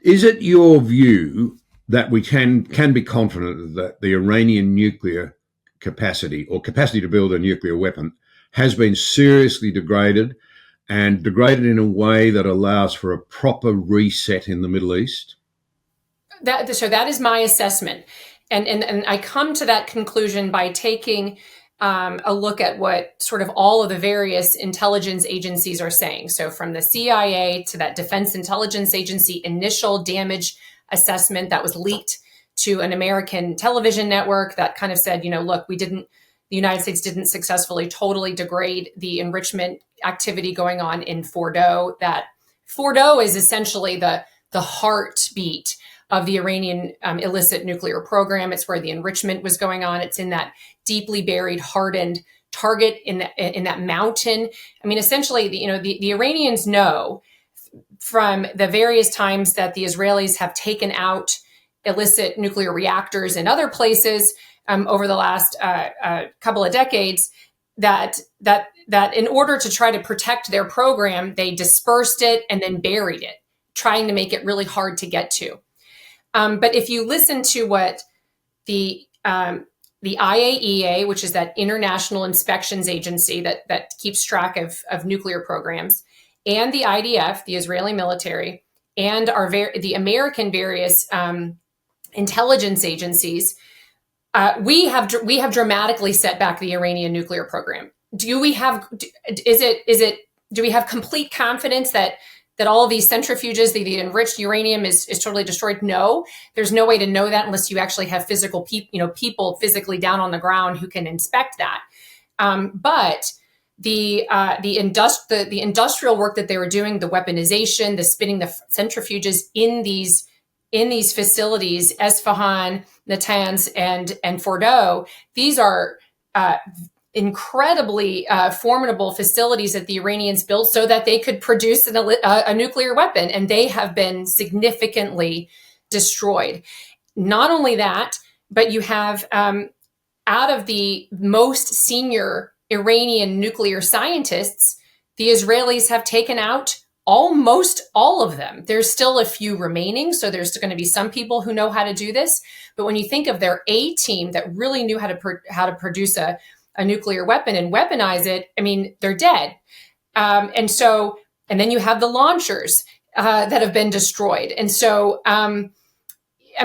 Is it your view that we can be confident that the Iranian nuclear capacity or capacity to build a nuclear weapon has been seriously degraded, and degraded in a way that allows for a proper reset in the Middle East? So that is my assessment. And I come to that conclusion by taking a look at what sort of all of the various intelligence agencies are saying. So from the CIA to that Defense Intelligence Agency initial damage assessment that was leaked to an American television network that kind of said, look, the United States didn't successfully totally degrade the enrichment activity going on in Fordo. That Fordo is essentially the heartbeat of the Iranian illicit nuclear program. It's where the enrichment was going on. It's in that deeply buried, hardened target in that mountain. I mean, essentially, the Iranians know from the various times that the Israelis have taken out illicit nuclear reactors in other places over the last couple of decades that in order to try to protect their program, they dispersed it and then buried it, trying to make it really hard to get to. But if you listen to what the IAEA, which is that international inspections agency that keeps track of nuclear programs, and the IDF, the Israeli military, and the American various intelligence agencies, we have dramatically set back the Iranian nuclear program. Do we have complete confidence that all of these centrifuges, the enriched uranium is totally destroyed? No, there's no way to know that unless you actually have physical people physically down on the ground who can inspect that. But the industrial work that they were doing, the weaponization, the spinning the centrifuges in these facilities, Esfahan, Natanz, and Fordo, these are incredibly formidable facilities that the Iranians built so that they could produce a nuclear weapon, and they have been significantly destroyed. Not only that, but you have out of the most senior Iranian nuclear scientists, the Israelis have taken out almost all of them. There's still a few remaining, so there's going to be some people who know how to do this. But when you think of their A team that really knew how to produce a nuclear weapon and weaponize it, I mean, they're dead. And then you have the launchers that have been destroyed. And so, I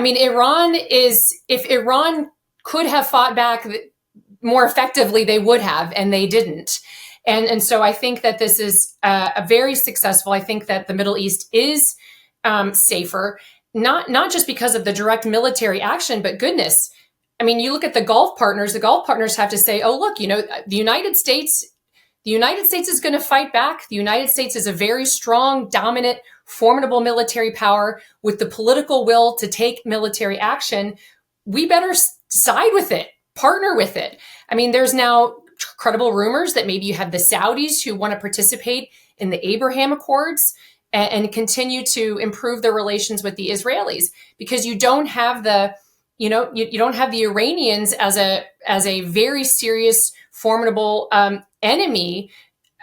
mean, if Iran could have fought back more effectively, they would have, and they didn't. And so I think that this is a very successful. I think that the Middle East is safer, not just because of the direct military action, but goodness, I mean, you look at the Gulf partners. The Gulf partners have to say, "Oh, look, the United States is going to fight back. The United States is a very strong, dominant, formidable military power with the political will to take military action. We better side with it, partner with it." I mean, there's now credible rumors that maybe you have the Saudis who want to participate in the Abraham Accords and continue to improve their relations with the Israelis, because you don't have you don't have the Iranians as a very serious, formidable enemy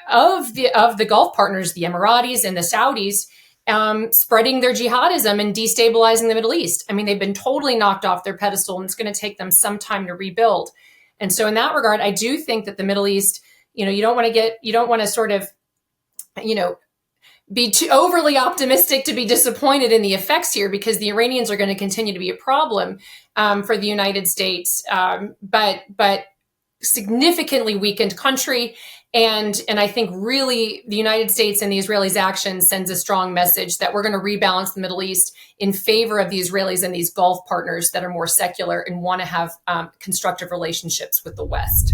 of the Gulf partners, the Emiratis and the Saudis, spreading their jihadism and destabilizing the Middle East. I mean, they've been totally knocked off their pedestal, and it's going to take them some time to rebuild. And so in that regard, I do think that the Middle East, you don't want to sort of, be too overly optimistic to be disappointed in the effects here, because the Iranians are going to continue to be a problem for the United States, but significantly weakened country. And I think really the United States and the Israelis' action sends a strong message that we're going to rebalance the Middle East in favor of the Israelis and these Gulf partners that are more secular and want to have constructive relationships with the West.